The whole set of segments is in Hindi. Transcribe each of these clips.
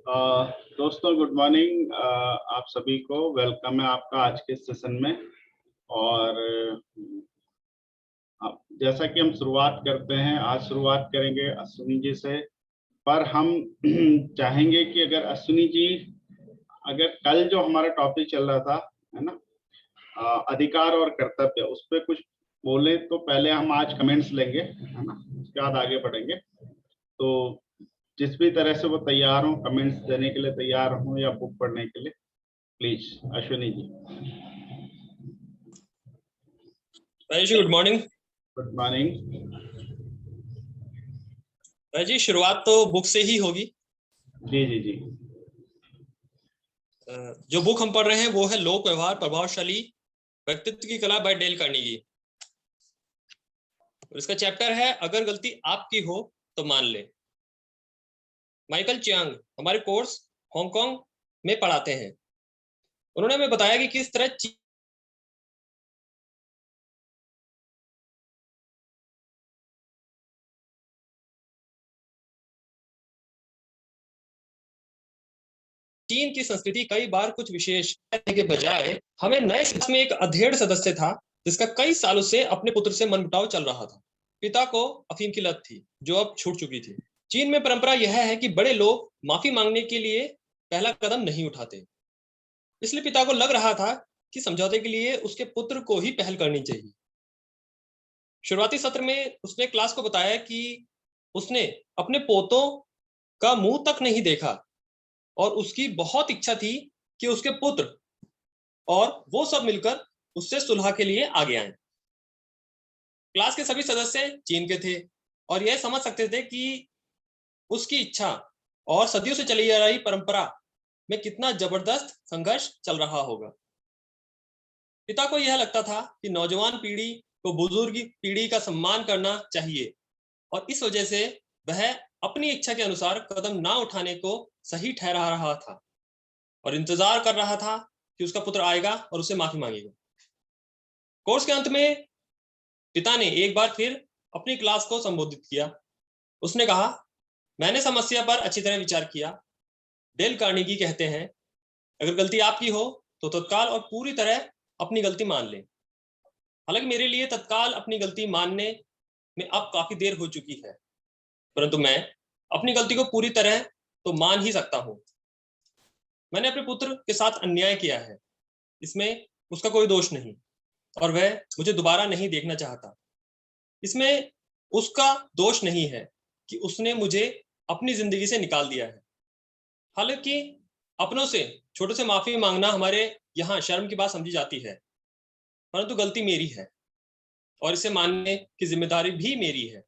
दोस्तों गुड मॉर्निंग। आप सभी को वेलकम है आपका आज के सेशन में। और जैसा कि हम शुरुआत करते हैं, आज शुरुआत करेंगे अश्विनी जी से। पर हम चाहेंगे कि अगर अश्विनी जी, अगर कल जो हमारा टॉपिक चल रहा था, है ना, अधिकार और कर्तव्य, उस पर कुछ बोले तो पहले हम आज कमेंट्स लेंगे, है ना, उसके बाद आगे बढ़ेंगे। तो जिस भी तरह से वो तैयार हो, कमेंट्स देने के लिए तैयार हो या बुक पढ़ने के लिए, please Ashwini ji. Good morning. Good morning. जी शुरुआत तो बुक से ही होगी। जी जी जी। जो बुक हम पढ़ रहे हैं वो है लोक व्यवहार प्रभावशाली व्यक्तित्व की कला बाय डेल कार्नेगी। और इसका चैप्टर है अगर गलती आपकी हो तो मान ले। माइकल चियांग हमारे कोर्स हांगकांग में पढ़ाते हैं। उन्होंने हमें बताया कि किस तरह चीन की संस्कृति कई बार कुछ विशेष के बजाय हमें नए में एक अधेड़ सदस्य था जिसका कई सालों से अपने पुत्र से मनमुटाव चल रहा था। पिता को अफीम की लत थी जो अब छूट चुकी थी। चीन में परंपरा यह है कि बड़े लोग माफी मांगने के लिए पहला कदम नहीं उठाते। इसलिए पिता को लग रहा था कि समझौते के लिए उसके पुत्र को ही पहल करनी चाहिए। शुरुआती सत्र में उसने क्लास को बताया कि उसने अपने पोतों का मुंह तक नहीं देखा और उसकी बहुत इच्छा थी कि उसके पुत्र और वो सब मिलकर उससे सुलह के लिए आगे आए। क्लास के सभी सदस्य चीन के थे और यह समझ सकते थे कि उसकी इच्छा और सदियों से चली आ रही परंपरा में कितना जबरदस्त संघर्ष चल रहा होगा। पिता को यह लगता था कि नौजवान पीढ़ी को बुजुर्ग पीढ़ी का सम्मान करना चाहिए और इस वजह से वह अपनी इच्छा के अनुसार कदम ना उठाने को सही ठहरा रहा था और इंतजार कर रहा था कि उसका पुत्र आएगा और उससे माफी मांगेगा। कोर्स के अंत में पिता ने एक बार फिर अपनी क्लास को संबोधित किया। उसने कहा, मैंने समस्या पर अच्छी तरह विचार किया। डेल कार्नेगी कहते हैं अगर गलती आपकी हो तो तत्काल और पूरी तरह अपनी गलती मान लें। हालांकि मेरे लिए तत्काल अपनी गलती मानने में अब काफी देर हो चुकी है, परंतु मैं अपनी गलती को पूरी तरह तो मान ही सकता हूं। मैंने अपने पुत्र के साथ अन्याय किया है, इसमें उसका कोई दोष नहीं और वह मुझे दोबारा नहीं देखना चाहता। इसमें उसका दोष नहीं है कि उसने मुझे अपनी जिंदगी से निकाल दिया है। हालांकि अपनों से छोटे से माफी मांगना हमारे यहाँ शर्म की बात समझी जाती है, परंतु गलती मेरी है और इसे मानने की जिम्मेदारी भी मेरी है।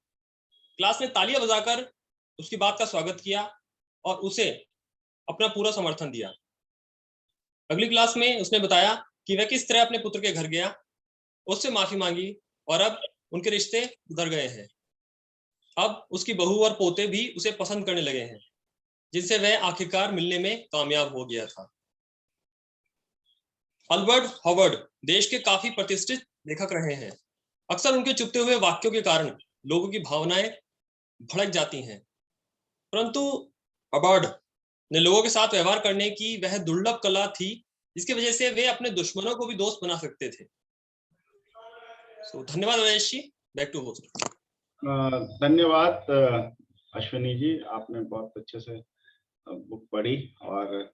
क्लास ने तालियां बजाकर उसकी बात का स्वागत किया और उसे अपना पूरा समर्थन दिया। अगली क्लास में उसने बताया कि वह किस तरह अपने पुत्र के घर गया, उससे माफी मांगी और अब उनके रिश्ते उधर गए हैं। अब उसकी बहू और पोते भी उसे पसंद करने लगे हैं, जिनसे वह आखिरकार मिलने में कामयाब हो गया था। अल्बर्ट हॉवर्ड देश के काफी प्रतिष्ठित लेखक रहे हैं। अक्सर उनके चुपते हुए वाक्यों के कारण लोगों की भावनाएं भड़क जाती हैं, परंतु हॉवर्ड ने लोगों के साथ व्यवहार करने की वह दुर्लभ कला थी जिसकी वजह से वे अपने दुश्मनों को भी दोस्त बना सकते थे। धन्यवाद अवैश जी, बैक टू होस्ट। धन्यवाद अश्विनी जी, आपने बहुत अच्छे से बुक पढ़ी। और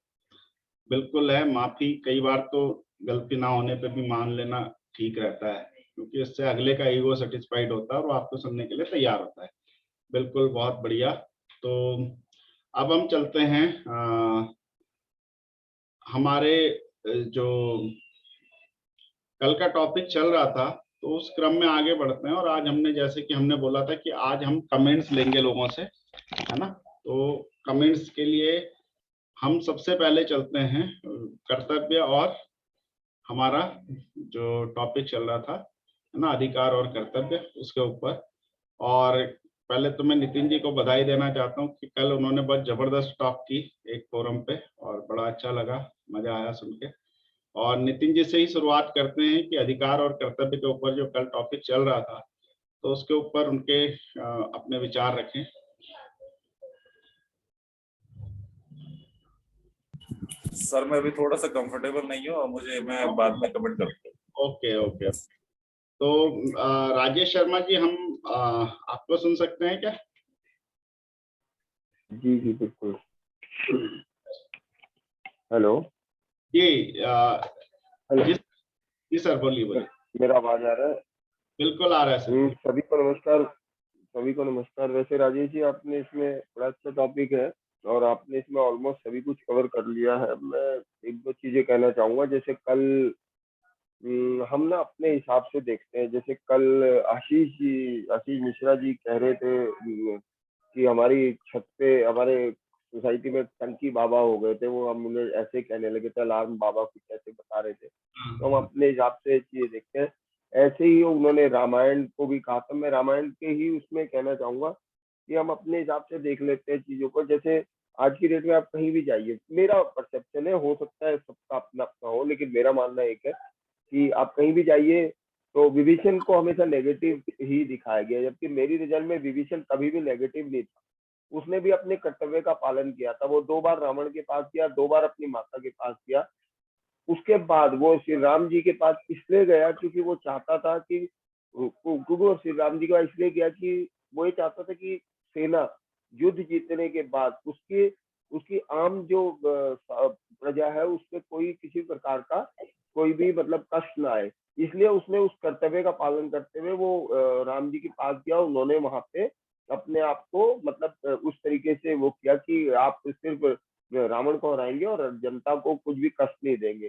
बिल्कुल है, माफी कई बार तो गलती ना होने पे भी मान लेना ठीक रहता है, क्योंकि इससे अगले का ईगो सेटिस्फाइड होता है और वो आपको सुनने के लिए तैयार होता है। बिल्कुल, बहुत बढ़िया। तो अब हम चलते हैं हमारे जो कल का टॉपिक चल रहा था, तो उस क्रम में आगे बढ़ते हैं। और आज हमने, जैसे कि हमने बोला था कि आज हम कमेंट्स लेंगे लोगों से, है ना। तो कमेंट्स के लिए हम सबसे पहले चलते हैं कर्तव्य और हमारा जो टॉपिक चल रहा था, है ना, अधिकार और कर्तव्य, उसके ऊपर। और पहले तो मैं नितिन जी को बधाई देना चाहता हूँ कि कल उन्होंने बहुत जबरदस्त टॉक की एक फोरम पे और बड़ा अच्छा लगा, मजा आया सुन के। और नितिन जी से ही शुरुआत करते हैं कि अधिकार और कर्तव्य के ऊपर जो कल टॉपिक चल रहा था, तो उसके ऊपर उनके अपने विचार रखें। सर मैं अभी थोड़ा सा कंफर्टेबल नहीं हूँ, मैं बाद में कमेंट करूँगा। Okay okay. तो राजेश शर्मा जी, हम आपको सुन सकते हैं क्या? जी जी बिल्कुल। हेलो जी हेलो, जी सर, बोलिए बोलिए। मेरा आवाज आ रहा है? बिल्कुल आ रहा है सर। सभी को नमस्कार। सभी को नमस्कार। वैसे राजेश जी, आपने इसमें बड़ा अच्छा टॉपिक है और आपने इसमें ऑलमोस्ट सभी कुछ कवर कर लिया है। मैं एक दो चीजें कहना चाहूंगा। जैसे कल हम ना अपने हिसाब से देखते हैं। जैसे कल आशीष मिश्रा जी कह रहे थे कि हमारी छत पे, हमारे सोसाइटी में टंकी बाबा हो गए थे। वो हम उन्हें ऐसे कहने लगे थे, अलार्म बाबा कुछ ऐसे बता रहे थे। तो हम अपने हिसाब से चीजें देखते हैं। ऐसे ही उन्होंने रामायण को भी कहा था। मैं रामायण के ही उसमें कहना चाहूंगा कि हम अपने हिसाब से देख लेते हैं चीजों को। जैसे आज की डेट में आप कहीं भी जाइए, मेरा परसेप्शन है, हो सकता है सबका अपना अपना हो, लेकिन मेरा मानना एक है कि आप कहीं भी जाइए तो विभीषण को हमेशा नेगेटिव ही दिखाया गया, जबकि मेरी नजर में विभीषण कभी भी नेगेटिव नहीं था। उसने भी अपने कर्तव्य का पालन किया था। वो 2 बार रावण के पास गया, 2 बार अपनी माता के पास गया। उसके बाद वो श्री राम जी के पास इसलिए गया क्योंकि वो चाहता था कि, क्योंकि वो श्री राम जी के पास इसलिए गया कि वो ये चाहता था कि सेना युद्ध जीतने के बाद उसकी उसकी आम जो प्रजा है, उसपे कोई किसी प्रकार का कोई भी मतलब कष्ट ना आए। इसलिए उसने उस कर्तव्य का पालन करते हुए वो राम जी के पास गया। उन्होंने वहां पे अपने आप को मतलब उस तरीके से वो किया कि आप सिर्फ रावण को हराएंगे और जनता को कुछ भी कष्ट नहीं देंगे।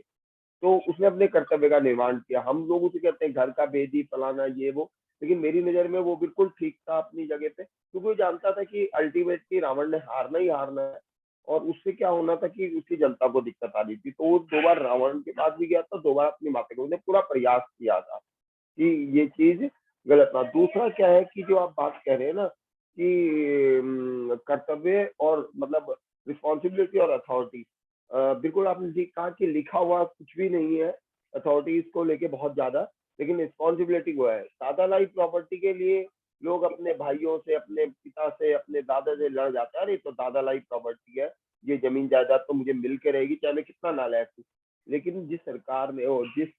तो उसने अपने कर्तव्य का निर्माण किया। हम लोग उसे कहते हैं घर का बेदी फलाना ये वो, लेकिन मेरी नजर में वो बिल्कुल ठीक था अपनी जगह पे, क्योंकि वो जानता था कि अल्टीमेटली रावण ने हारना ही हारना है। और उससे क्या होना था कि उसकी जनता को दिक्कत आ रही थी। तो वो 2 बार रावण के पास भी गया था, 2 बार अपनी माता को, उसने पूरा प्रयास किया था कि ये चीज गलत ना। दूसरा क्या है कि जो आप बात कह रहे हैं ना कि कर्तव्य और मतलब रिस्पॉन्सिबिलिटी और अथॉरिटी, बिल्कुल आपने ठीक कहा कि लिखा हुआ कुछ भी नहीं है अथॉरिटीज को लेके बहुत ज्यादा, लेकिन रिस्पॉन्सिबिलिटी वो है। सादा लाइफ प्रॉपर्टी के लिए लोग अपने भाइयों से, अपने पिता से, अपने दादा से लड़ जाते हैं, अरे तो दादा लाइफ प्रॉपर्टी है, ये जमीन जायदाद तो मुझे मिल के रहेगी, चाहे मैं कितना नालायक हूँ। लेकिन जिस सरकार ने और जिस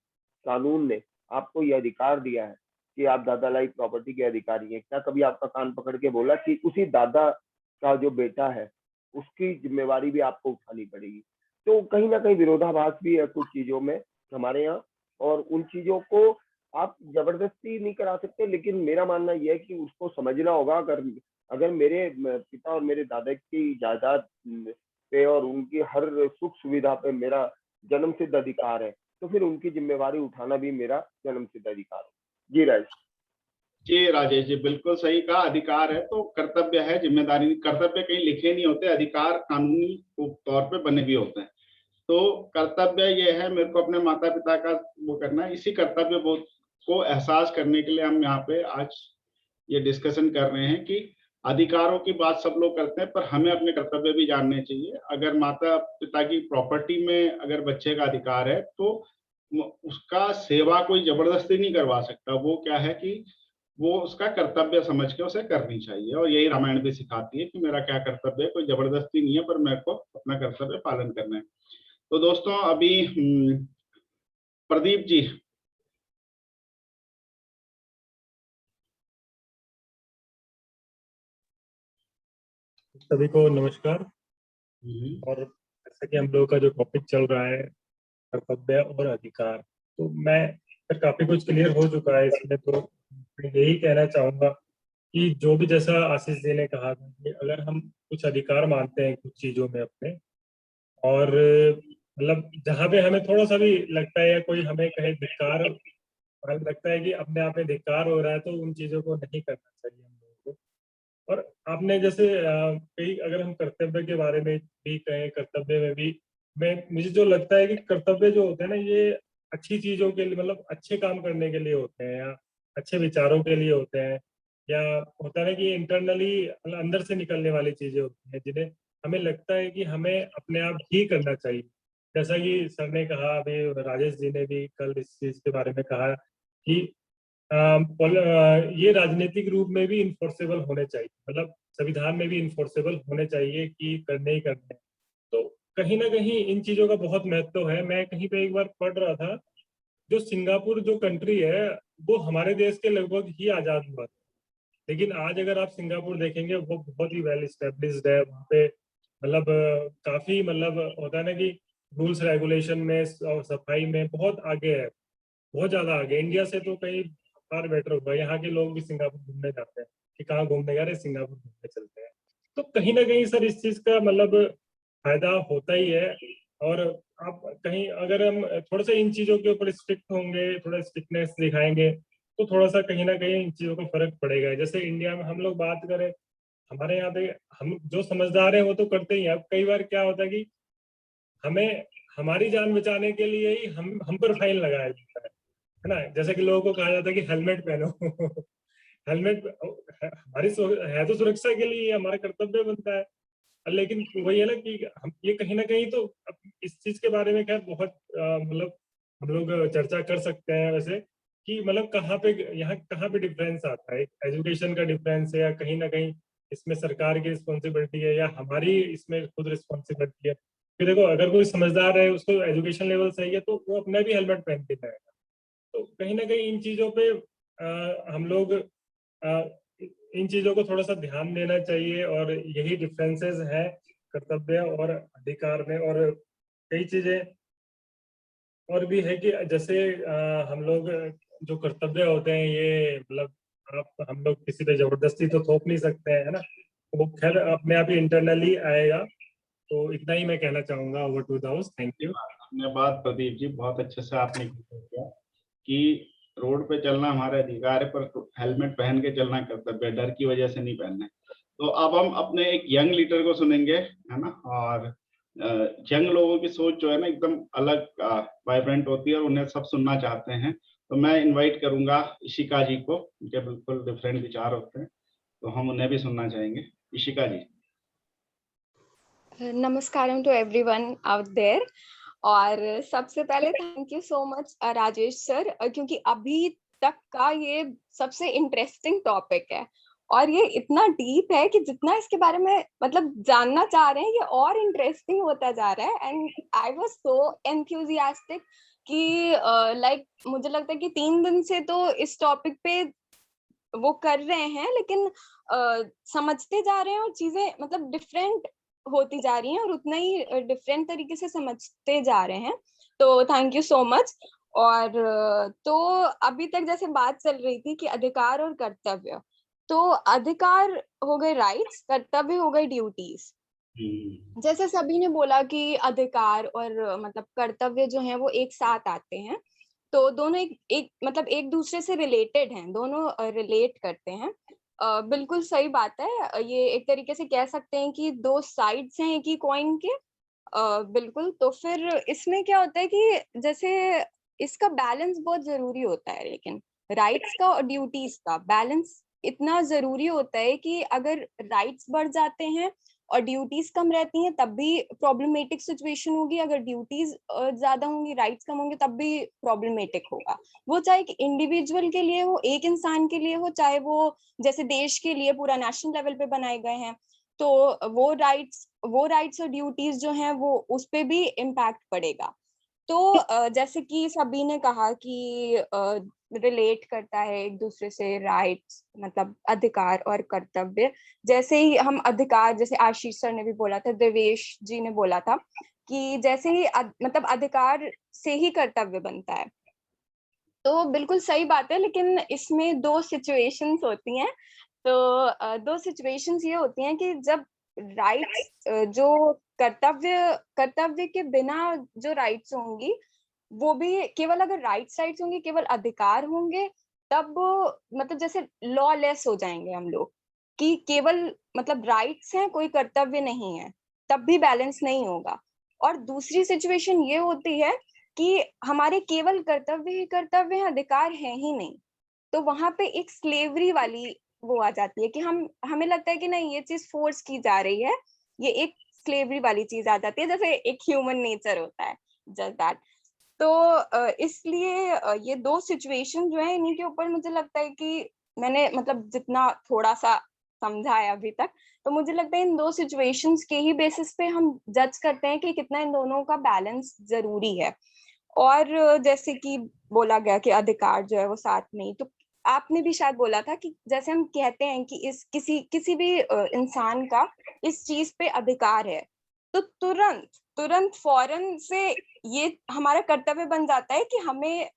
कानून ने आपको ये अधिकार दिया है कि आप दादा लाइफ प्रॉपर्टी के अधिकारी हैं, क्या कभी आपका कान पकड़ के बोला कि उसी दादा का जो बेटा है उसकी जिम्मेवारी भी आपको उठानी पड़ेगी? तो कहीं ना कहीं विरोधाभास भी है कुछ चीजों में हमारे यहाँ। और उन चीजों को आप जबरदस्ती नहीं करा सकते, लेकिन मेरा मानना यह है कि उसको समझना होगा। अगर अगर मेरे पिता और मेरे दादा की जायदाद पे और उनकी हर सुख सुविधा पे मेरा जन्म सिद्ध अधिकार है, तो फिर उनकी जिम्मेवारी उठाना भी मेरा जन्म सिद्ध अधिकार है। जी राज जी राजेश जी, बिल्कुल सही कहा। अधिकार है तो कर्तव्य है, जिम्मेदारी नहीं। कर्तव्य कहीं लिखे नहीं होते, अधिकार कानूनी तौर पे बने भी होते हैं। तो कर्तव्य ये है, मेरे को अपने माता पिता का वो करना है। इसी कर्तव्य बोध को एहसास करने के लिए हम यहाँ पे आज ये डिस्कशन कर रहे हैं कि अधिकारों की बात सब लोग करते हैं, पर हमें अपने कर्तव्य भी जानने चाहिए। अगर माता पिता की प्रॉपर्टी में अगर बच्चे का अधिकार है तो उसका सेवा कोई जबरदस्ती नहीं करवा सकता। वो क्या है कि वो उसका कर्तव्य समझ के उसे करनी चाहिए। और यही रामायण भी सिखाती है कि मेरा क्या कर्तव्य है, कोई जबरदस्ती नहीं है, पर मेरे को अपना कर्तव्य पालन करना है। तो दोस्तों, अभी प्रदीप जी। सभी को नमस्कार। और जैसा कि हम लोगों का जो टॉपिक चल रहा है कर्तव्य और अधिकार, तो मैं फिर काफी कुछ क्लियर हो चुका है इसमें। तो मैं यही कहना चाहूंगा कि जो भी जैसा आशीष जी ने कहा था कि अगर हम कुछ अधिकार मानते हैं कुछ चीजों में अपने, और मतलब जहाँ पे हमें थोड़ा सा भी लगता है या कोई हमें कहे धिक्कार, हमें लगता है कि अपने आप में धिक्कार हो रहा है, तो उन चीजों को नहीं करना चाहिए हम लोगों को। और आपने जैसे कई, अगर हम कर्तव्य के बारे में भी कहें, कर्तव्य में भी मैं मुझे जो लगता है कि कर्तव्य जो होते हैं ना, ये अच्छी चीजों के लिए, मतलब अच्छे काम करने के लिए होते हैं, या अच्छे विचारों के लिए होते हैं, या होता है ना कि इंटरनली अंदर से निकलने वाली चीजें होती हैं जिन्हें हमें लगता है कि हमें अपने आप ही करना चाहिए। जैसा कि सर ने कहा, अभी राजेश जी ने भी कल इस चीज के बारे में कहा कि ये राजनीतिक रूप में भी इन्फोर्सेबल होने चाहिए, मतलब संविधान में भी इन्फोर्सेबल होने चाहिए कि करने ही करने। तो कहीं ना कहीं इन चीजों का बहुत महत्व है। मैं कहीं पे एक बार पढ़ रहा था, जो सिंगापुर जो कंट्री है वो हमारे देश के लगभग ही आजाद हुआ था, लेकिन आज अगर आप सिंगापुर देखेंगे वो बहुत ही वेल स्टेब्लिश्ड है। वहाँ पे मतलब काफी मतलब होता है ना कि रूल्स रेगुलेशन में और सफाई में बहुत आगे है, बहुत ज्यादा आगे। इंडिया से तो कई बार बेटर हुआ। यहाँ के लोग भी सिंगापुर घूमने जाते हैं कि कहाँ घूमने जा रहे हैं, सिंगापुर घूमने चलते हैं। तो कहीं ना कहीं सर इस चीज का मतलब फायदा होता ही है। और आप कहीं अगर हम थोड़ा सा इन चीजों के ऊपर स्ट्रिक्ट होंगे, थोड़ा स्ट्रिक्टनेस दिखाएंगे, तो थोड़ा सा कहीं ना कहीं इन चीजों का फर्क पड़ेगा। जैसे इंडिया में हम लोग बात करें, हमारे यहाँ पे हम जो समझदार हैं वो तो करते ही हैं। अब कई बार क्या होता है कि हमें हमारी जान बचाने के लिए ही हम पर फाइन लगाया जाता है ना। जैसे कि लोगों को कहा जाता है कि हेलमेट पहनो हेलमेट हमारी है तो सुरक्षा के लिए, हमारा कर्तव्य बनता है। लेकिन वही है ना कि हम ये कहीं ना कहीं तो इस चीज के बारे में खैर बहुत मतलब हम लोग चर्चा कर सकते हैं वैसे, कि मतलब कहाँ पे यहाँ कहाँ पे डिफरेंस आता है। एजुकेशन का डिफरेंस है, या कहीं ना कहीं इसमें सरकार की रिस्पॉन्सिबिलिटी है, या हमारी इसमें खुद रिस्पॉन्सिबिलिटी है। कि देखो अगर कोई समझदार है, उसको एजुकेशन लेवल सही है, तो वो अपना भी हेलमेट पहन के जाएगा। तो कहीं ना कहीं इन चीजों पे हम लोग इन चीजों को थोड़ा सा ध्यान देना चाहिए। और यही डिफरेंसेस है कर्तव्य और अधिकार में। और कई चीजें और भी है कि जैसे हम लोग जो कर्तव्य होते हैं ये मतलब आप हम लोग किसी पे जबरदस्ती तो थोप नहीं सकते हैं, है ना। वो खैर अपने आप ही इंटरनली आएगा। तो इतना ही मैं कहना चाहूंगा। Over to the house. Thank you. धन्यवाद प्रदीप जी, बहुत अच्छे से आपने किया कि रोड पे चलना हमारा अधिकार है, पर हेलमेट पहन के चलना कर्तव्य है, डर की वजह से नहीं पहनना है। तो अब हम अपने एक यंग लीडर को सुनेंगे, है ना। और यंग लोगों की सोच जो है ना एकदम अलग वाइब्रेंट होती है, और उन्हें सब सुनना चाहते हैं। तो मैं इनवाइट करूंगा इशिका जी को, उनके बिल्कुल डिफरेंट विचार होते हैं, तो हम उन्हें भी सुनना चाहेंगे। इशिका जी। नमस्कारम टू एवरीवन आउट देयर। और सबसे पहले thank you so much Rajesh sir, क्योंकि अभी तक का ये सबसे इंटरेस्टिंग टॉपिक है और ये इतना डीप है कि जितना इसके बारे में मतलब जानना चाह रहे हैं ये और इंटरेस्टिंग होता जा रहा है। And I was so enthusiastic कि लाइक मुझे लगता है कि 3 दिन से तो इस टॉपिक पे वो कर रहे हैं, लेकिन समझते जा रहे हैं और चीजें मतलब डिफरेंट होती जा रही हैं और उतना ही डिफरेंट तरीके से समझते जा रहे हैं। तो थैंक यू सो मच। और तो अभी तक जैसे बात चल रही थी कि अधिकार और कर्तव्य, तो अधिकार हो गए राइट्स, कर्तव्य हो गए ड्यूटीज। जैसे सभी ने बोला कि अधिकार और मतलब कर्तव्य जो है वो एक साथ आते हैं, तो दोनों एक मतलब एक दूसरे से रिलेटेड हैं, दोनों रिलेट करते हैं। बिल्कुल सही बात है। ये एक तरीके से कह सकते हैं कि 2 साइड्स हैं एक ही कॉइन के। बिल्कुल। तो फिर इसमें क्या होता है कि जैसे इसका बैलेंस बहुत जरूरी होता है, लेकिन राइट्स का और ड्यूटीज का बैलेंस इतना जरूरी होता है कि अगर राइट्स बढ़ जाते हैं और ड्यूटीज कम रहती हैं तब भी प्रॉब्लमेटिक सिचुएशन होगी। अगर ड्यूटीज ज्यादा होंगी, राइट्स कम होंगे, तब भी प्रॉब्लमेटिक होगा। वो चाहे एक इंडिविजुअल के लिए हो, एक इंसान के लिए हो, चाहे वो जैसे देश के लिए पूरा नेशनल लेवल पे बनाए गए हैं, तो वो राइट्स और ड्यूटीज जो हैं वो उस पे भी इम्पैक्ट पड़ेगा। तो जैसे कि सभी ने कहा कि रिलेट करता है एक दूसरे से राइट्स मतलब अधिकार और कर्तव्य। जैसे ही हम अधिकार, जैसे आशीष सर ने भी बोला था, देवेश जी ने बोला था कि जैसे ही मतलब अधिकार से ही कर्तव्य बनता है, तो बिल्कुल सही बात है। लेकिन इसमें 2 सिचुएशंस होती हैं। तो 2 सिचुएशंस ये होती हैं कि जब राइट्स जो कर्तव्य के बिना जो राइट्स होंगी, वो भी केवल अगर राइट्स होंगी, केवल अधिकार होंगे, तब मतलब जैसे लॉलेस हो जाएंगे हम लोग कि केवल मतलब राइट्स हैं, कोई कर्तव्य नहीं है, तब भी बैलेंस नहीं होगा। और दूसरी सिचुएशन ये होती है कि हमारे केवल कर्तव्य ही कर्तव्य हैं, अधिकार है ही नहीं, तो वहां पे एक स्लेवरी वाली वो आ जाती है कि हमें लगता है कि नहीं ये चीज फोर्स की जा रही है, ये एक स्लेवरी वाली चीज आ जाती है, जैसे एक ह्यूमन नेचर होता है, जस्ट दैट। तो इसलिए ये 2 सिचुएशन जो है, इन्हीं के ऊपर मुझे लगता है कि मैंने मतलब जितना थोड़ा सा समझा है अभी तक। तो मुझे लगता है इन दो सिचुएशंस के ही बेसिस पे हम जज करते हैं कि कितना इन दोनों का बैलेंस जरूरी है। और जैसे कि बोला गया कि अधिकार जो है वो साथ में ही, तो आपने भी शायद बोला था कि जैसे हम कहते हैं कि इस किसी भी इंसान का इस चीज पे अधिकार है, तो तुरंत फौरन से ये हमारा कर्तव्य बन जाता है कि हमें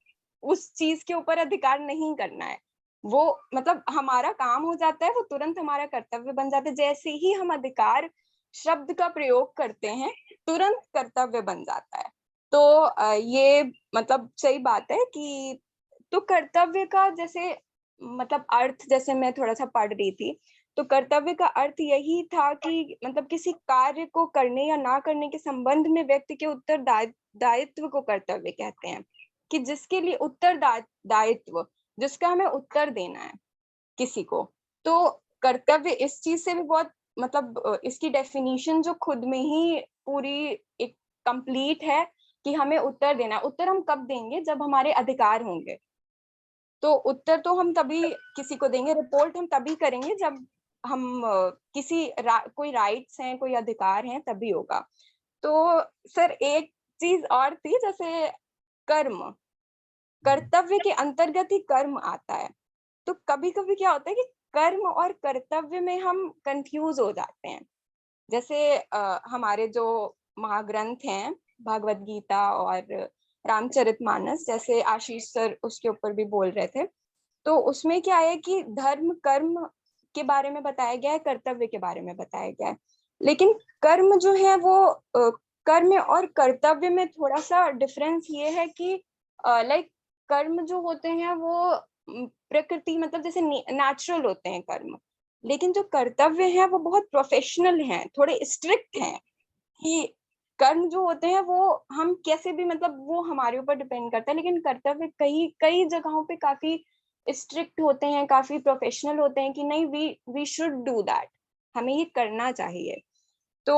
उस चीज के ऊपर अधिकार नहीं करना है। वो मतलब हमारा काम हो जाता है, वो तुरंत हमारा कर्तव्य बन जाता है। जैसे ही हम अधिकार शब्द का प्रयोग करते हैं, तुरंत कर्तव्य बन जाता है। तो ये मतलब सही बात है कि तो कर्तव्य का जैसे मतलब अर्थ, जैसे मैं थोड़ा सा पढ़ रही थी, तो कर्तव्य का अर्थ यही था कि मतलब किसी कार्य को करने या ना करने के संबंध में व्यक्ति के उत्तरदायित्व को कर्तव्य कहते हैं, कि जिसके लिए उत्तरदायित्व, जिसका हमें उत्तर देना है किसी को। तो कर्तव्य इस चीज से भी बहुत मतलब इसकी डेफिनेशन जो खुद में ही पूरी एक कंप्लीट है कि हमें उत्तर देना है। उत्तर हम कब देंगे? जब हमारे अधिकार होंगे। तो उत्तर तो हम तभी किसी को देंगे, रिपोर्ट हम तभी करेंगे जब हम कोई राइट्स हैं, कोई अधिकार हैं, तभी होगा। तो सर एक चीज और थी, जैसे कर्म, कर्तव्य के अंतर्गत ही कर्म आता है। तो कभी कभी क्या होता है कि कर्म और कर्तव्य में हम कंफ्यूज हो जाते हैं। जैसे हमारे जो महाग्रंथ हैं, भगवत गीता और रामचरितमानस, जैसे आशीष सर उसके ऊपर भी बोल रहे थे, तो उसमें क्या है कि धर्म कर्म के बारे में बताया गया है, कर्तव्य के बारे में बताया गया है। लेकिन कर्म जो है वो कर्म और कर्तव्य में थोड़ा सा डिफरेंस ये है कि लाइक कर्म जो होते हैं वो प्रकृति मतलब जैसे नेचुरल होते हैं कर्म, लेकिन जो कर्तव्य हैं वो बहुत प्रोफेशनल हैं, थोड़े स्ट्रिक्ट हैं। कि कर्म जो होते हैं वो हम कैसे भी मतलब वो हमारे ऊपर डिपेंड करता है, लेकिन कर्तव्य कई कई जगहों पे काफी स्ट्रिक्ट होते हैं, काफी प्रोफेशनल होते हैं कि नहीं, वी शुड डू दैट, हमें ये करना चाहिए। तो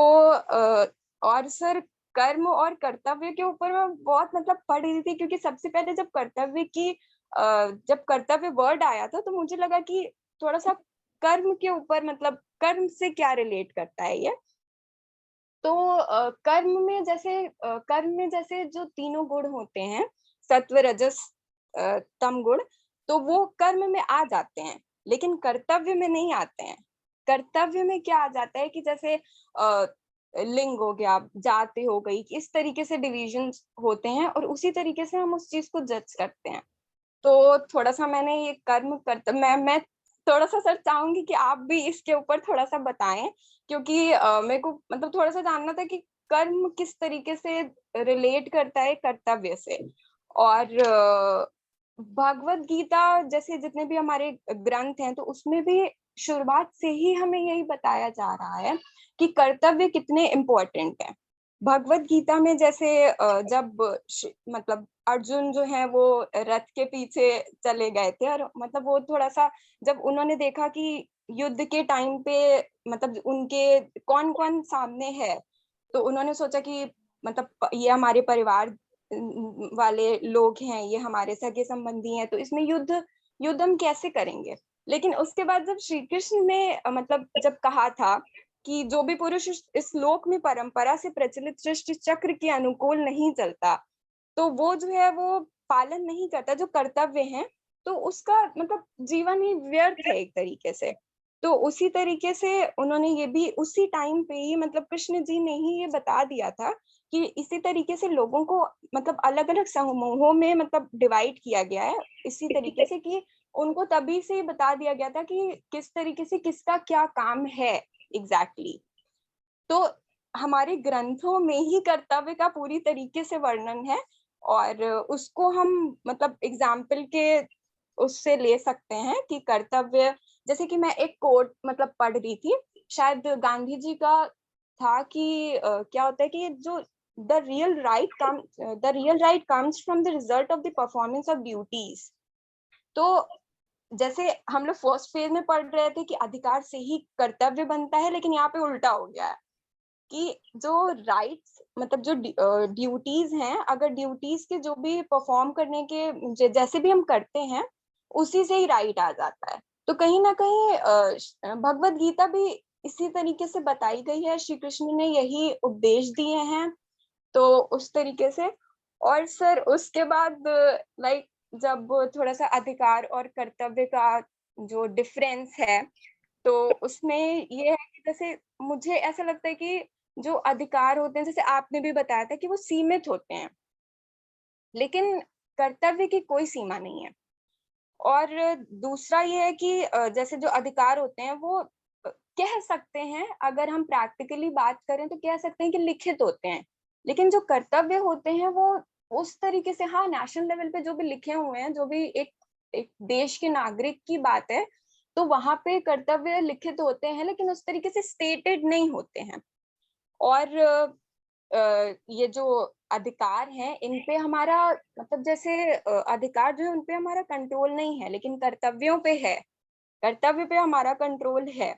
और सर कर्म और कर्तव्य के ऊपर मैं बहुत मतलब पढ़ रही थी, क्योंकि सबसे पहले जब कर्तव्य वर्ड आया था तो मुझे लगा कि थोड़ा सा कर्म के ऊपर मतलब कर्म से क्या रिलेट करता है ये। तो कर्म में जैसे जो तीनों गुण होते हैं, सत्व रजस तम गुण, तो वो कर्म में आ जाते हैं, लेकिन कर्तव्य में नहीं आते हैं। कर्तव्य में क्या आ जाता है कि जैसे लिंग हो गया, जाति हो गई, इस तरीके से डिविजन होते हैं और उसी तरीके से हम उस चीज को जज करते हैं। तो थोड़ा सा मैंने ये कर्म कर्तव्य मैं थोड़ा सा सर चाहूंगी कि आप भी इसके ऊपर थोड़ा सा बताएं, क्योंकि मेरे को मतलब थोड़ा सा जानना था कि कर्म किस तरीके से रिलेट करता है कर्तव्य से। और भगवत गीता जैसे जितने भी हमारे ग्रंथ हैं, तो उसमें भी शुरुआत से ही हमें यही बताया जा रहा है कि कर्तव्य कितने इम्पोर्टेंट है। भगवत गीता में जैसे जब मतलब अर्जुन जो है वो रथ के पीछे चले गए थे, और मतलब वो थोड़ा सा जब उन्होंने देखा कि युद्ध के टाइम पे मतलब उनके कौन कौन सामने है, तो उन्होंने सोचा कि मतलब ये हमारे परिवार वाले लोग हैं, ये हमारे सगे संबंधी हैं, तो इसमें युद्ध हम कैसे करेंगे। लेकिन उसके बाद जब श्री कृष्ण ने मतलब जब कहा था कि जो भी पुरुष इस लोक में परंपरा से प्रचलित सृष्टि चक्र के अनुकूल नहीं चलता, तो वो जो है वो पालन नहीं करता जो कर्तव्य है, तो उसका मतलब जीवन ही व्यर्थ है एक तरीके से। तो उसी तरीके से उन्होंने ये भी उसी टाइम पे ही मतलब कृष्ण जी ने ही ये बता दिया था कि इसी तरीके से लोगों को मतलब अलग अलग समूहों में मतलब डिवाइड किया गया है, इसी तरीके से कि उनको तभी से बता दिया गया था कि किस तरीके से किसका क्या काम है एग्जैक्टली। तो हमारे ग्रंथों में ही कर्तव्य का पूरी तरीके से वर्णन है, और उसको हम मतलब एग्जाम्पल के उससे ले सकते हैं कि कर्तव्य, जैसे कि मैं एक कोट मतलब पढ़ रही थी, शायद गांधी जी का था कि क्या होता है कि जो the real right comes from the result of the performance of duties. तो जैसे हम लोग फर्स्ट फेज में पढ़ रहे थे कि अधिकार से ही कर्तव्य बनता है, लेकिन यहाँ पे उल्टा हो गया है कि जो राइट्स मतलब जो ड्यूटीज हैं, अगर ड्यूटीज के जो भी परफॉर्म करने के जैसे भी हम करते हैं, उसी से ही राइट आ जाता है। तो कहीं ना कहीं भगवत गीता भी इसी तरीके से बताई गई है, श्री कृष्ण ने यही उपदेश दिए हैं, तो उस तरीके से। और सर उसके बाद लाइक जब थोड़ा सा अधिकार और कर्तव्य का जो डिफरेंस है, तो उसमें ये है कि जैसे मुझे ऐसा लगता है कि जो अधिकार होते हैं, जैसे आपने भी बताया था कि वो सीमित होते हैं, लेकिन कर्तव्य की कोई सीमा नहीं है। और दूसरा ये है कि जैसे जो अधिकार होते हैं वो कह सकते हैं, अगर हम प्रैक्टिकली बात करें तो कह सकते हैं कि लिखित होते हैं, लेकिन जो कर्तव्य होते हैं वो उस तरीके से, हाँ नेशनल लेवल पे जो भी लिखे हुए हैं, जो भी एक देश के नागरिक की बात है, तो वहां पे कर्तव्य लिखित होते हैं, लेकिन उस तरीके से स्टेटेड नहीं होते हैं। और ये जो अधिकार हैं, इन पे हमारा मतलब जैसे अधिकार जो है उन पे हमारा कंट्रोल नहीं है, लेकिन कर्तव्यों पे है, कर्तव्य पे हमारा कंट्रोल है।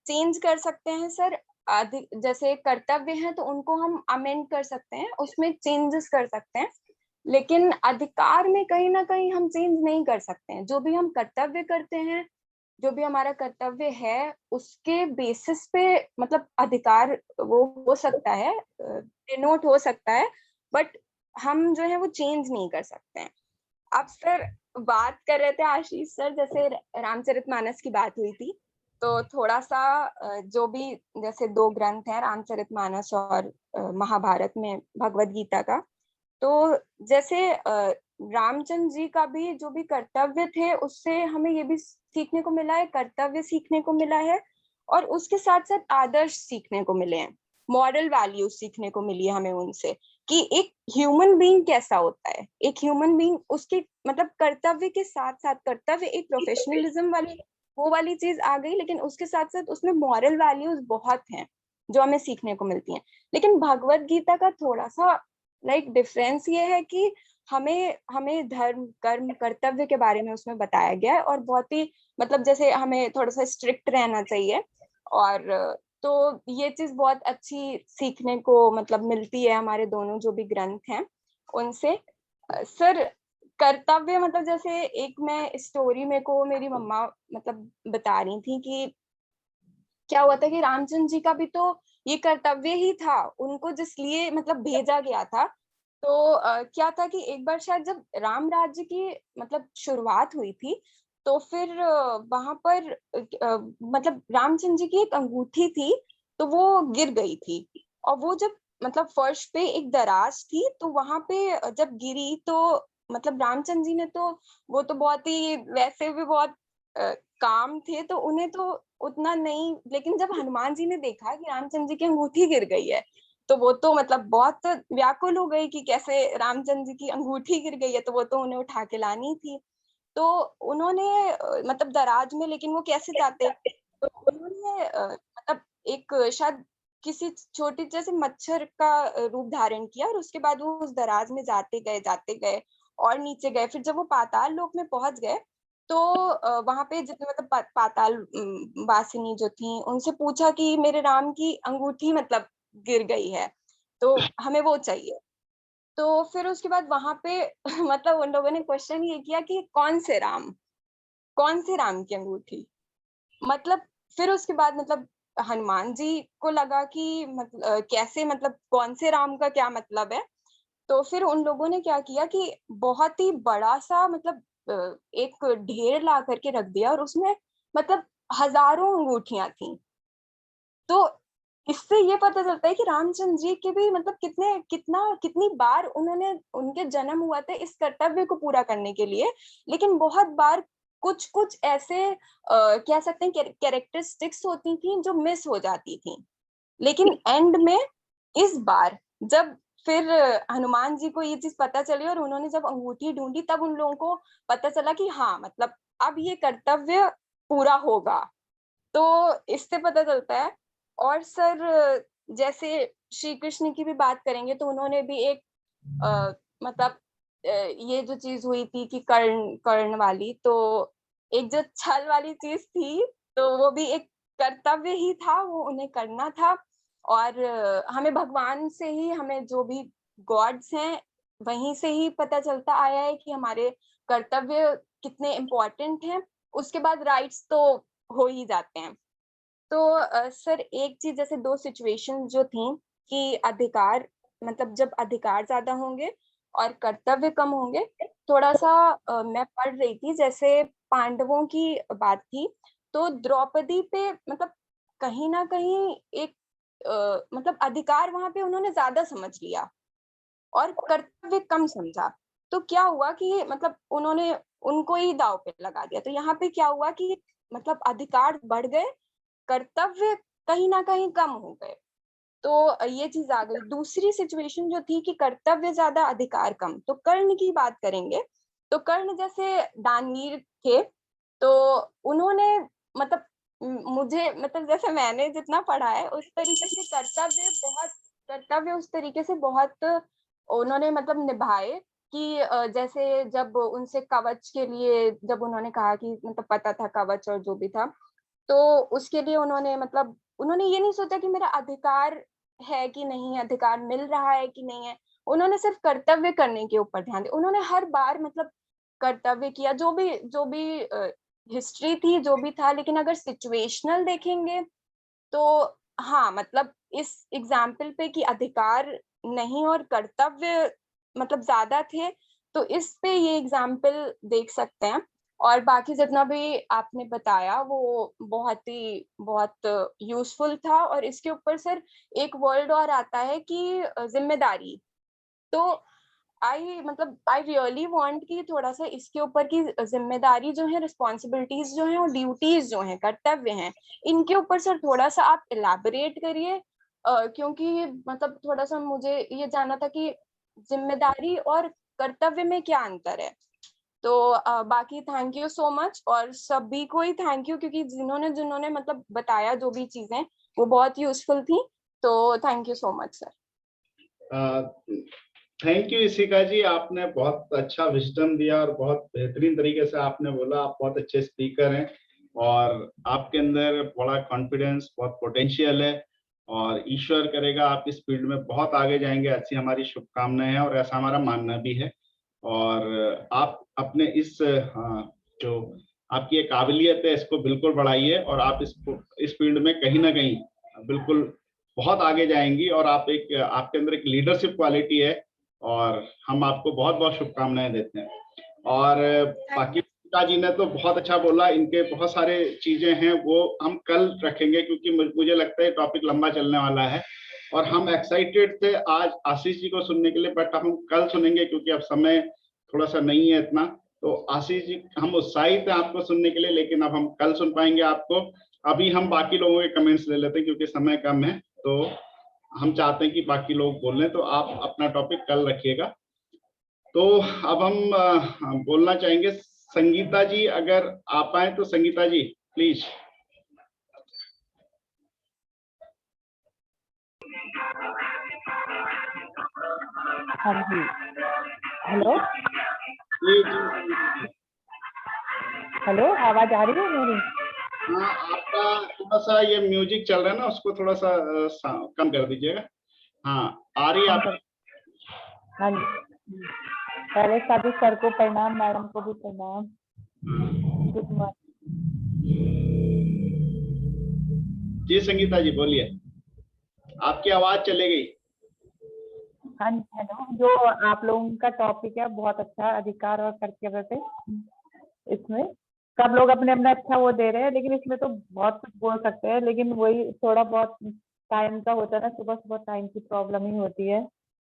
चेंज कर सकते हैं सर, जैसे कर्तव्य है तो उनको हम अमेंड कर सकते हैं, उसमें चेंजेस कर सकते हैं, लेकिन अधिकार में कहीं ना कहीं हम चेंज नहीं कर सकते हैं। जो भी हम कर्तव्य करते हैं, जो भी हमारा कर्तव्य है, उसके बेसिस पे मतलब अधिकार वो हो सकता है, डिनोट हो सकता है, बट हम जो है वो चेंज नहीं कर सकते हैं। अब सर बात कर रहे थे आशीष सर, जैसे रामचरितमानस की बात हुई थी, तो थोड़ा सा जो भी जैसे 2 ग्रंथ हैं, रामचरितमानस और महाभारत में भगवत गीता का, तो जैसे रामचंद्र जी का भी जो भी कर्तव्य थे, उससे हमें ये भी सीखने को मिला है, कर्तव्य सीखने को मिला है, और उसके साथ साथ आदर्श सीखने को मिले हैं, मॉरल वैल्यूज सीखने को मिली है हमें उनसे, कि एक ह्यूमन बीइंग कैसा होता है। एक ह्यूमन बीइंग उसके मतलब कर्तव्य के साथ साथ, कर्तव्य एक प्रोफेशनलिज्म वाली वो वाली चीज आ गई, लेकिन उसके साथ साथ उसमें मॉरल वैल्यूज बहुत हैं जो हमें सीखने को मिलती हैं। लेकिन भगवत गीता का थोड़ा सा लाइक डिफरेंस ये है कि हमें हमें धर्म कर्म कर्तव्य के बारे में उसमें बताया गया है, और बहुत ही मतलब जैसे हमें थोड़ा सा स्ट्रिक्ट रहना चाहिए, और तो ये चीज बहुत अच्छी सीखने को मतलब मिलती है हमारे दोनों जो भी ग्रंथ हैं उनसे। सर कर्तव्य मतलब जैसे एक मैं स्टोरी मेरे को मेरी मम्मा मतलब बता रही थी कि क्या हुआ था कि रामचंद्र जी का भी तो ये कर्तव्य ही था, उनको जिसलिए मतलब भेजा गया था। तो क्या था कि एक बार शायद जब राम राज्य की मतलब शुरुआत हुई थी, तो फिर वहां पर मतलब रामचंद्र जी की एक अंगूठी थी, तो वो गिर गई थी, और वो जब मतलब फर्श पे एक दराज थी, तो वहां पे जब गिरी तो मतलब रामचंद्र जी ने तो वो तो बहुत ही वैसे भी बहुत काम थे, तो उन्हें तो उतना नहीं, लेकिन जब हनुमान जी ने देखा कि रामचंद्र जी की अंगूठी गिर गई है, तो वो तो मतलब बहुत व्याकुल हो गई कि कैसे रामचंद्र जी की अंगूठी गिर गई है, तो वो तो उन्हें उठा के लानी थी। तो उन्होंने मतलब दराज में, लेकिन वो कैसे जाते, तो उन्होंने मतलब एक शायद किसी छोटी जैसे मच्छर का रूप धारण किया, और उसके बाद वो उस दराज में जाते गए और नीचे गए। फिर जब वो पाताल लोक में पहुंच गए, तो वहां पे जितने मतलब पाताल वासिनी जो थी, उनसे पूछा कि मेरे राम की अंगूठी मतलब गिर गई है, तो हमें वो चाहिए। तो फिर उसके बाद वहां पे मतलब उन लोगों ने क्वेश्चन ये किया कि कौन से राम की अंगूठी, मतलब फिर उसके बाद मतलब हनुमान जी को लगा कि मतलब कैसे मतलब कौन से राम का क्या मतलब है। तो फिर उन लोगों ने क्या किया कि बहुत ही बड़ा सा मतलब एक ढेर ला करके रख दिया, और उसमें मतलब हजारों अंगूठियां थी। तो इससे ये पता चलता है कि रामचंद्र जी के भी मतलब कितनी बार उन्होंने उनके जन्म हुआ था इस कर्तव्य को पूरा करने के लिए, लेकिन बहुत बार कुछ कुछ ऐसे कह सकते हैं कैरेक्टरिस्टिक्स होती थी जो मिस हो जाती थी। लेकिन एंड में इस बार जब फिर हनुमान जी को ये चीज पता चली और उन्होंने जब अंगूठी ढूंढी, तब उन लोगों को पता चला कि हाँ मतलब अब ये कर्तव्य पूरा होगा। तो इससे पता चलता है। और सर जैसे श्री कृष्ण की भी बात करेंगे, तो उन्होंने भी एक मतलब ये जो चीज हुई थी कि कर्ण कर्ण वाली, तो एक जो छल वाली चीज थी, तो वो भी एक कर्तव्य ही था, वो उन्हें करना था। और हमें भगवान से ही, हमें जो भी गॉड्स हैं वहीं से ही पता चलता आया है कि हमारे कर्तव्य कितने इम्पोर्टेंट हैं, उसके बाद राइट्स तो हो ही जाते हैं। तो सर एक चीज, जैसे दो सिचुएशन जो थी कि अधिकार, मतलब जब अधिकार ज्यादा होंगे और कर्तव्य कम होंगे, थोड़ा सा मैं पढ़ रही थी, जैसे पांडवों की बात थी, तो द्रौपदी पे मतलब कहीं ना कहीं एक मतलब अधिकार वहां पे उन्होंने ज्यादा समझ लिया और कर्तव्य कम समझा। तो क्या हुआ कि मतलब उन्होंने उनको ही दाव पे लगा दिया। तो यहाँ पे क्या हुआ कि मतलब अधिकार बढ़ गए, कर्तव्य कहीं ना कहीं कम हो गए। तो ये चीज आ गई। दूसरी सिचुएशन जो थी कि कर्तव्य ज्यादा अधिकार कम, तो कर्ण की बात करेंगे। तो कर्ण जैसे दानवीर थे, तो उन्होंने मतलब मुझे मतलब जैसे मैंने जितना पढ़ा है उस तरीके से कर्तव्य उस तरीके से बहुत उन्होंने मतलब निभाए कि जैसे जब उनसे कवच के लिए जब उन्होंने कहा कि मतलब पता था कवच और जो भी था, तो उसके लिए उन्होंने मतलब उन्होंने ये नहीं सोचा कि मेरा अधिकार है कि नहीं, अधिकार मिल रहा है कि नहीं है। उन्होंने सिर्फ कर्तव्य करने के ऊपर ध्यान दिया। उन्होंने हर बार मतलब कर्तव्य किया, जो भी हिस्ट्री थी, जो भी था। लेकिन अगर सिचुएशनल देखेंगे तो हाँ, मतलब इस एग्जाम्पल पे कि अधिकार नहीं और कर्तव्य मतलब ज्यादा थे, तो इस पे ये एग्जाम्पल देख सकते हैं। और बाकी जितना भी आपने बताया वो बहुत यूजफुल था। और इसके ऊपर सर एक वर्ड और आता है कि जिम्मेदारी। तो आई रियली वांट कि थोड़ा सा इसके ऊपर की जिम्मेदारी जो है, रिस्पॉन्सिबिलिटीज जो है और ड्यूटीज जो है, कर्तव्य हैं, इनके ऊपर सर थोड़ा सा आप इलाबोरेट करिए। क्योंकि मतलब थोड़ा सा मुझे ये जानना था कि जिम्मेदारी और कर्तव्य में क्या अंतर है। तो बाकी थैंक यू सो मच, और सभी को ही थैंक यू, क्योंकि जिन्होंने जिन्होंने मतलब बताया जो भी चीजें, वो बहुत यूजफुल थी। तो thank you so much sir. Thank you Ishika ji, आपने बहुत अच्छा विजडम दिया और बहुत बेहतरीन तरीके से आपने बोला। आप बहुत अच्छे स्पीकर हैं और आपके अंदर बड़ा कॉन्फिडेंस, बहुत पोटेंशियल है और ईश्वर करेगा आप इस फील्ड में बहुत आगे जाएंगे, ऐसी हमारी शुभकामनाएं हैं और ऐसा हमारा मानना भी है। और आप अपने इस जो आपकी ये काबिलियत है इसको बिल्कुल बढ़ाइए और आप इस फील्ड में कहीं ना कहीं बिल्कुल बहुत आगे जाएंगी। और आपके अंदर एक लीडरशिप क्वालिटी है और हम आपको बहुत बहुत शुभकामनाएं देते हैं। और बाकी पिताजी ने तो बहुत अच्छा बोला, इनके बहुत सारे चीजें हैं वो हम कल रखेंगे क्योंकि मुझे लगता है टॉपिक लंबा चलने वाला है और हम एक्साइटेड थे आज आशीष जी को सुनने के लिए, बट हम कल सुनेंगे क्योंकि अब समय थोड़ा सा नहीं है इतना। तो आशीष जी, हम उत्साहित हैं आपको सुनने के लिए, लेकिन अब हम कल सुन पाएंगे आपको। अभी हम बाकी लोगों के कमेंट्स ले लेते हैं क्योंकि समय कम है, तो हम चाहते हैं कि बाकी लोग बोलें, तो आप अपना टॉपिक कल रखिएगा। तो अब हम बोलना चाहेंगे संगीता जी, अगर आप आए तो संगीता जी प्लीज। हाँ जी, हेलो जी जी, हेलो, आवाज आ रही है मेरी? हाँ आपका थोड़ा सा ये म्यूजिक चल रहा है ना, उसको थोड़ा सा कम कर दीजिएगा। हाँ आ रही है हाँ आप। सर, हाँ जी। पहले सभी सर को प्रणाम, मैडम को भी प्रणाम। Good morning. जी संगीता जी बोलिए, आपकी आवाज चली गई। हाँ जी, हेलो। जो आप लोगों का टॉपिक है बहुत अच्छा, अधिकार और कर्तव्य पे। इसमें सब लोग अपने अपना अच्छा वो दे रहे हैं, लेकिन इसमें तो बहुत कुछ बोल सकते हैं, लेकिन वही थोड़ा बहुत टाइम का होता है ना, सुबह सुबह टाइम की प्रॉब्लम ही होती है।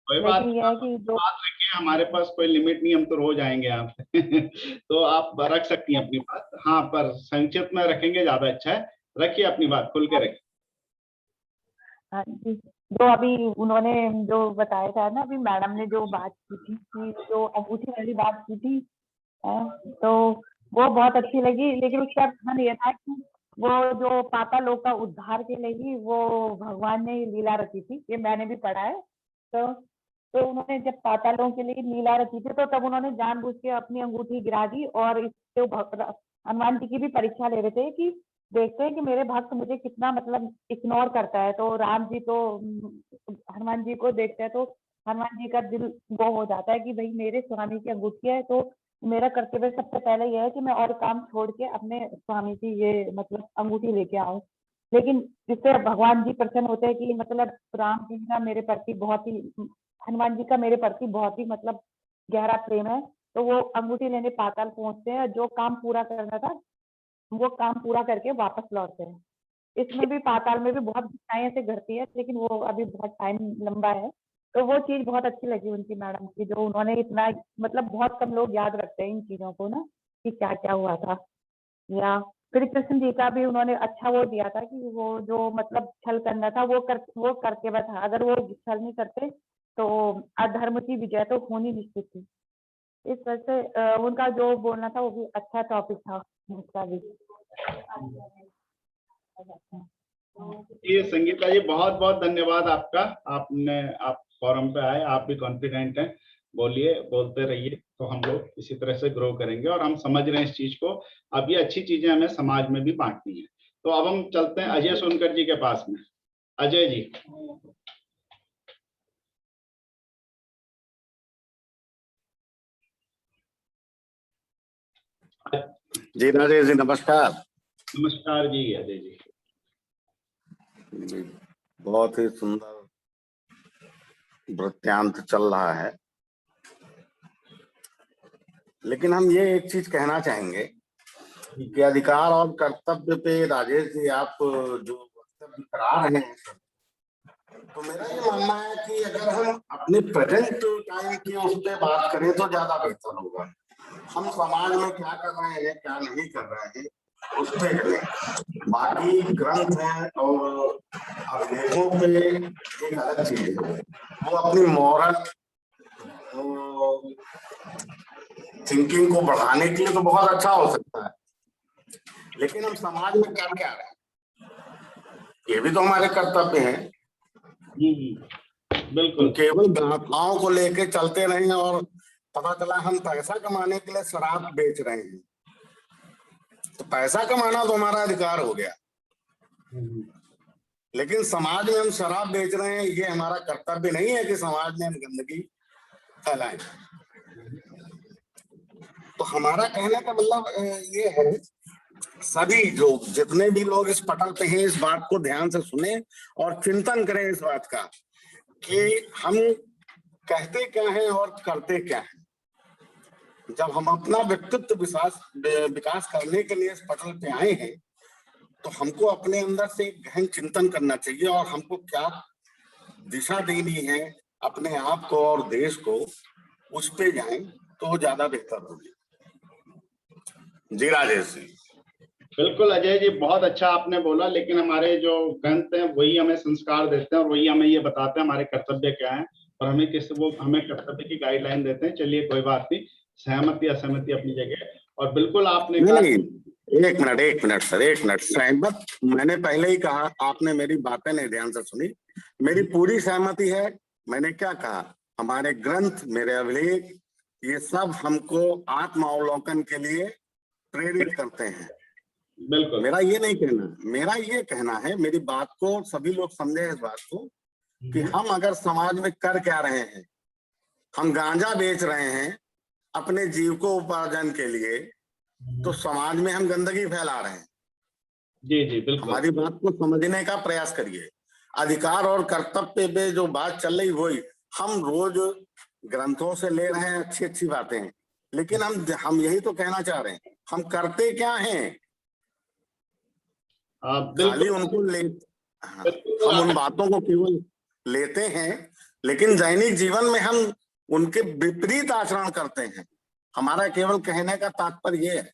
कोई बात लेकिन नहीं, ये है आप कि जो बात रखिए, हमारे पास कोई लिमिट नहीं, हम तो रोज आएंगे आप तो आप रख सकती हैं अपनी बात। हाँ पर संक्षिप्त में रखेंगे ज्यादा अच्छा है, रखिए अपनी बात खुल के रखिए। हाँ जी, जो अभी उन्होंने जो बताया था ना, अभी मैडम ने जो बात की थी कि जो अंगूठी वाली बात की थी, तो वो बहुत अच्छी लगी। लेकिन उसका अर्थ ये था कि वो जो पाताल लोक का उद्धार के लिए ही वो भगवान ने लीला रची थी, ये मैंने भी पढ़ा है। तो उन्होंने जब पातालों के लिए लीला रची थी, तो तब उन्होंने जानबूझ के अपनी अंगूठी गिरा दी और इससे हनुमान जी की भी परीक्षा ले रहे थे कि देखते हैं कि मेरे भक्त मुझे कितना मतलब इग्नोर करता है। तो राम जी तो हनुमान जी को देखते हैं तो हनुमान जी का दिल वो हो जाता है कि भाई मेरे स्वामी की अंगूठी है, तो मेरा कर्तव्य सबसे पहले यह है कि मैं और काम छोड़ के अपने स्वामी की ये मतलब अंगूठी लेके आऊं। लेकिन जिससे भगवान जी प्रसन्न होते हैं कि मतलब राम जी का मेरे प्रति बहुत ही, हनुमान जी का मेरे प्रति बहुत ही मतलब गहरा प्रेम है, तो वो अंगूठी लेने पाताल पहुंचते हैं, जो काम पूरा करना था वो काम पूरा करके वापस लौटते हैं। इसमें भी पाताल में भी बहुत घटनाएं से घटती है, लेकिन वो अभी बहुत टाइम लंबा है। तो वो चीज बहुत अच्छी लगी उनकी मैडम की, जो उन्होंने इतना मतलब बहुत कम लोग याद रखते हैं इन चीजों को ना, कि क्या क्या हुआ था। या फिर कृष्ण जी का भी उन्होंने अच्छा वो दिया था कि वो जो मतलब छल करना था वो करके बता, अगर वो छल नहीं करते तो अधर्म की विजय तो होनी निश्चित थी। इस वजह से उनका जो बोलना था वो भी अच्छा टॉपिक था उसका भी। ये संगीता जी बहुत बहुत धन्यवाद आपका, आप फोरम पे आए, आप भी कॉन्फिडेंट हैं, बोलिए, बोलते रहिए, तो हम लोग इसी तरह से ग्रो करेंगे और हम समझ रहे हैं इस चीज को। अब ये अच्छी चीजें हमें समाज में भी बांटनी है। तो अब हम चलते हैं अजय सोनकर जी के पास में। अजय जी। जी राजेश जी नमस्कार। नमस्कार जी अजय जी। बहुत ही सुंदर वृत्तांत चल रहा है, लेकिन हम ये एक चीज कहना चाहेंगे कि अधिकार और कर्तव्य पे राजेश जी आप जो वक्तव्य करा रहे हैं, तो मेरा ये मानना है कि अगर हम अपने प्रेजेंट टाइम की उस पर बात करें तो ज्यादा बेहतर होगा। हम समाज में क्या कर रहे हैं क्या नहीं कर रहे हैं उस पे करें, बाकी ग्रंथ हैं और अभिलेखों पे एक अलग चीज है, वो अपनी मॉरल थिंकिंग को बढ़ाने के लिए तो बहुत अच्छा हो सकता है, लेकिन हम समाज में कर क्या रहे हैं ये भी तो हमारे कर्तव्य हैं। बिल्कुल। केवल गाथाओं को लेके चलते रहे और पता चला हम पैसा कमाने के लिए शराब बेच रहे हैं, तो पैसा कमाना तो हमारा अधिकार हो गया, लेकिन समाज में हम शराब बेच रहे हैं, ये हमारा कर्तव्य नहीं है कि समाज में हम गंदगी फैलाएं। तो हमारा कहने का मतलब ये है, सभी लोग जितने भी लोग इस पटल पे हैं इस बात को ध्यान से सुने और चिंतन करें इस बात का कि हम कहते क्या हैं और करते क्या हैं। जब हम अपना व्यक्तित्व विकास करने के लिए इस पटल पे आए हैं, तो हमको अपने अंदर से गहन चिंतन करना चाहिए और हमको क्या दिशा देनी है अपने आप को और देश को, उस पे जाएं तो ज्यादा बेहतर होगी। जी राजेश जी। बिल्कुल अजय जी, बहुत अच्छा आपने बोला, लेकिन हमारे जो ग्रंथ हैं वही हमें संस्कार देते हैं और वही हमें ये बताते हैं हमारे कर्तव्य क्या है और हमें वो हमें कर्तव्य की गाइडलाइन देते हैं। चलिए कोई बात नहीं, सहमति असहमति अपनी जगह। और बिल्कुल आपने नहीं, एक मिनट सर, एक मिनट। सहमत मैंने पहले ही कहा, आपने मेरी बातें नहीं ध्यान से सुनी। मेरी पूरी सहमति है। मैंने क्या कहा, हमारे ग्रंथ, मेरे अभिलेख, ये सब हमको आत्मावलोकन के लिए प्रेरित करते हैं। बिल्कुल। मेरा ये नहीं कहना, मेरा ये कहना है, मेरी बात को सभी लोग समझे इस बात को कि हम अगर समाज में कर क्या रहे हैं, हम गांजा बेच रहे हैं अपने जीविकोपार्जन के लिए, तो समाज में हम गंदगी फैला रहे हैं। जी जी बिल्कुल। हमारी बात को समझने का प्रयास करिए। अधिकार और कर्तव्य पे जो बात चल रही वही हम रोज ग्रंथों से ले रहे हैं, अच्छी अच्छी बातें हैं, लेकिन हम यही तो कहना चाह रहे हैं, हम करते क्या हैं। खाली उनको हम उन बातों को केवल लेते हैं, लेकिन दैनिक जीवन में हम उनके विपरीत आचरण करते हैं। हमारा केवल कहने का तात्पर्य ये है।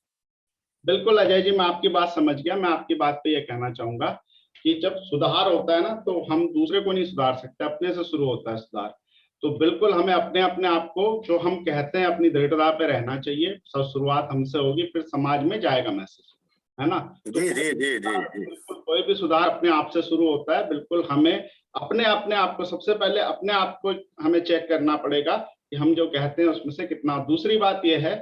बिल्कुल अजय जी, मैं आपकी बात समझ गया। मैं आपकी बात पे ये कहना चाहूंगा कि जब सुधार होता है ना, तो हम दूसरे को नहीं सुधार सकते, अपने से शुरू होता है सुधार। तो बिल्कुल हमें अपने आप को, जो हम कहते हैं, अपनी दृढ़ता पे रहना चाहिए। सब शुरुआत हमसे होगी, फिर समाज में जाएगा मैसेज, है ना। तो जी जी जी जी जी। कोई भी सुधार अपने आप से शुरू होता है। बिल्कुल हमें अपने आप को, सबसे पहले अपने आप को हमें चेक करना पड़ेगा कि हम जो कहते हैं उसमें से कितना। दूसरी बात यह है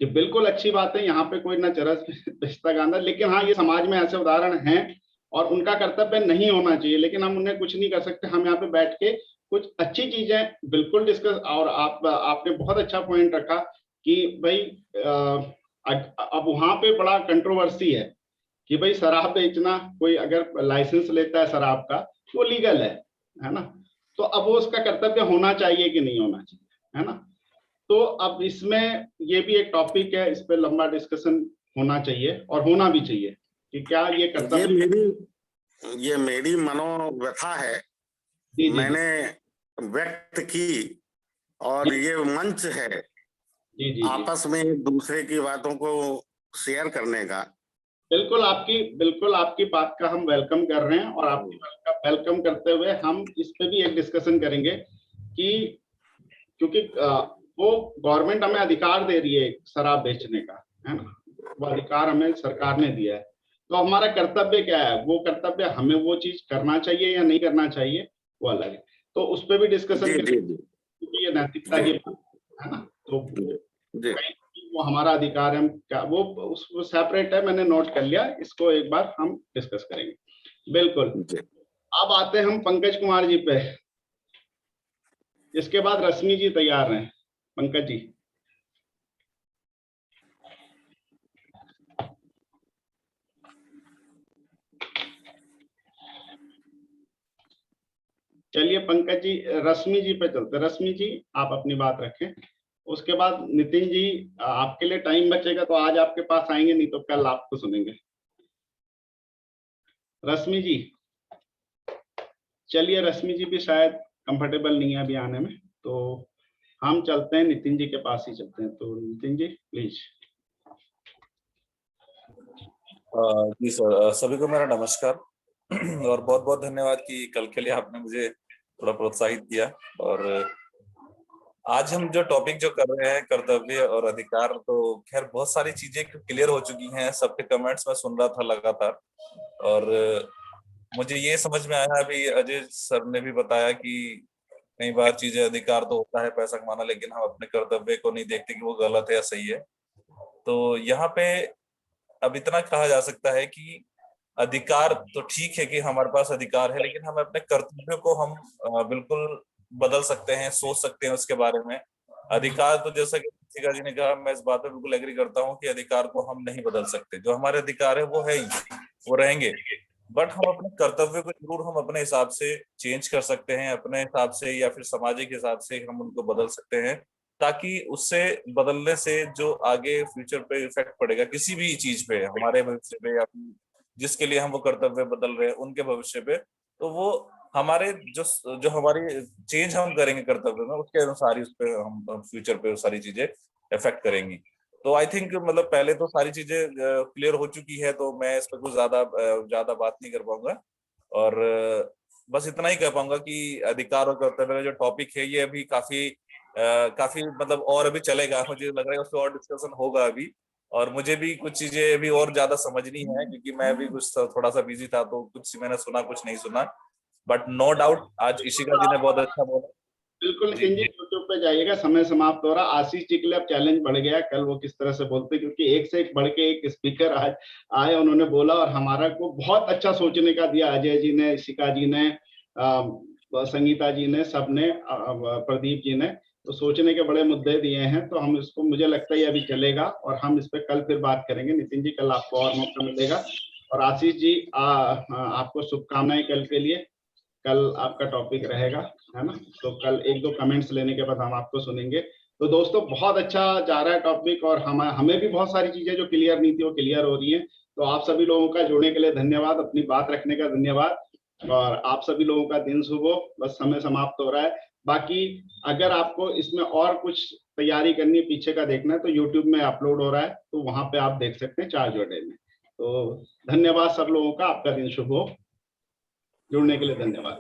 कि बिल्कुल अच्छी बात है, यहाँ पे कोई ना चरस पिस्ता गांधा, लेकिन हाँ, ये समाज में ऐसे उदाहरण हैं और उनका कर्तव्य नहीं होना चाहिए, लेकिन हम उन्हें कुछ नहीं कर सकते। हम यहाँ पे बैठ के कुछ अच्छी चीजें बिल्कुल डिस्कस, और आपने बहुत अच्छा पॉइंट रखा कि भाई अब वहां पे बड़ा कंट्रोवर्सी है कि भाई शराब बेचना, कोई अगर लाइसेंस लेता है शराब का वो लीगल है ना, तो अब वो उसका कर्तव्य होना चाहिए कि नहीं होना चाहिए, है ना। तो अब इसमें ये भी एक टॉपिक है, इस पे लंबा डिस्कशन होना चाहिए और होना भी चाहिए कि क्या ये कर्तव्य। ये मेरी मनोव्यथा है, जी, मैंने व्यक्त की, और ये मंच है जी, आपस में एक दूसरे की बातों को शेयर करने का। बिल्कुल आपकी बात का हम वेलकम कर रहे हैं, और आपकी बात का वेलकम करते हुए हम इस पे भी एक डिस्कशन करेंगे कि क्योंकि वो गवर्नमेंट हमें अधिकार दे रही है शराब बेचने का, है ना, वो अधिकार हमें सरकार ने दिया है, तो हमारा कर्तव्य क्या है, वो कर्तव्य हमें वो चीज करना चाहिए या नहीं करना चाहिए वो अलग है, तो उस पर भी डिस्कशन करेंगे क्योंकि ये नैतिकता की बात है ना, तो वो हमारा अधिकार है, हम क्या वो सेपरेट है, मैंने नोट कर लिया, इसको एक बार हम डिस्कस करेंगे। बिल्कुल। अब आते हैं हम पंकज कुमार जी पे, इसके बाद रश्मि जी तैयार हैं। पंकज जी। चलिए पंकज जी, रश्मि जी पे चलते। रश्मि जी आप अपनी बात रखें, उसके बाद नितिन जी, आपके लिए टाइम बचेगा तो आज आपके पास आएंगे, नहीं तो कल आपको सुनेंगे। रश्मि जी, चलिए रश्मि जी भी शायद कंफर्टेबल नहीं है अभी आने में, तो हम चलते हैं नितिन जी के पास ही चलते हैं। तो Nitin ji please. Ji sir, सभी को मेरा नमस्कार और बहुत बहुत धन्यवाद कि कल के लिए आपने मुझे थोड़ा प्रोत्साहित किया। और आज हम जो टॉपिक जो कर रहे हैं कर्तव्य और अधिकार, तो खैर बहुत सारी चीजें क्लियर हो चुकी हैं, सबके कमेंट्स में सुन रहा था लगातार, और मुझे ये समझ में आया, अभी अजय सर ने भी बताया कि कई बार चीजें, अधिकार तो होता है पैसा कमाना, लेकिन हम अपने कर्तव्य को नहीं देखते कि वो गलत है या सही है। तो यहाँ पे अब इतना कहा जा सकता है कि अधिकार तो ठीक है कि हमारे पास अधिकार है, लेकिन हम अपने कर्तव्य को हम बिल्कुल बदल सकते हैं, सोच सकते हैं उसके बारे में। अधिकार तो जैसा कि शिखा जी ने कहा, मैं इस बात पे बिल्कुल एग्री करता हूँ कि अधिकार को हम नहीं बदल सकते, जो हमारे अधिकार है वो है ही, वो रहेंगे, बट हम अपने कर्तव्य को जरूर हम अपने हिसाब से चेंज कर सकते हैं, अपने हिसाब से या फिर सामाजिक हिसाब से हम उनको बदल सकते हैं, ताकि उससे बदलने से जो आगे फ्यूचर पे इफेक्ट पड़ेगा किसी भी चीज पे, हमारे भविष्य पे या जिसके लिए हम वो कर्तव्य बदल रहे हैं उनके भविष्य पे, तो वो हमारे जो हमारी चेंज हम करेंगे कर्तव्य में, उसके अनुसार ही उस पे हम फ्यूचर पे सारी चीजें इफेक्ट करेंगी। तो आई थिंक मतलब पहले तो सारी चीजें क्लियर हो चुकी है, तो मैं इस पर कुछ ज्यादा बात नहीं कर पाऊंगा, और बस इतना ही कह पाऊंगा कि अधिकार और कर्तव्य का जो टॉपिक है ये अभी काफी मतलब और अभी चलेगा, मुझे लग रहा है उस पर और डिस्कशन होगा अभी, और मुझे भी कुछ चीजें अभी और ज्यादा समझनी है, क्योंकि मैं भी कुछ थोड़ा सा बिजी था, तो कुछ मैंने सुना कुछ नहीं सुना, बट नो डाउट आज इशिका जी ने बहुत अच्छा बोला। बिल्कुल नितिन जी, यूट्यूब पे जाइएगा, समय समाप्त हो रहा। आशीष जी के लिए अब चैलेंज बढ़ गया, कल वो किस तरह से बोलते, क्योंकि एक से एक बढ़ के एक स्पीकर आज आए, उन्होंने बोला और हमारा को बहुत अच्छा सोचने का दिया। अजय जी ने, शिखा जी ने, संगीता जी ने, सबने, प्रदीप जी ने, तो सोचने के बड़े मुद्दे दिए हैं, तो हम इसको, मुझे लगता है ये अभी चलेगा और हम इस पर कल फिर बात करेंगे। नितिन जी कल आपको और मौका मिलेगा, और आशीष जी आपको शुभकामनाएं कल के लिए, कल आपका टॉपिक रहेगा, है ना, तो कल एक दो कमेंट्स लेने के बाद हम आपको सुनेंगे। तो दोस्तों बहुत अच्छा जा रहा है टॉपिक, और हमें भी बहुत सारी चीजें जो क्लियर नहीं थी वो क्लियर हो रही हैं। तो आप सभी लोगों का जुड़ने के लिए धन्यवाद, अपनी बात रखने का धन्यवाद, और आप सभी लोगों का दिन शुभ हो। बस समय समाप्त हो रहा है। बाकी अगर आपको इसमें और कुछ तैयारी करनी है, पीछे का देखना है, तो यूट्यूब में अपलोड हो रहा है, तो वहां पे आप देख सकते हैं चार्ज डे में। तो धन्यवाद सब लोगों का, आपका दिन शुभ हो। जुड़ने के लिए धन्यवाद।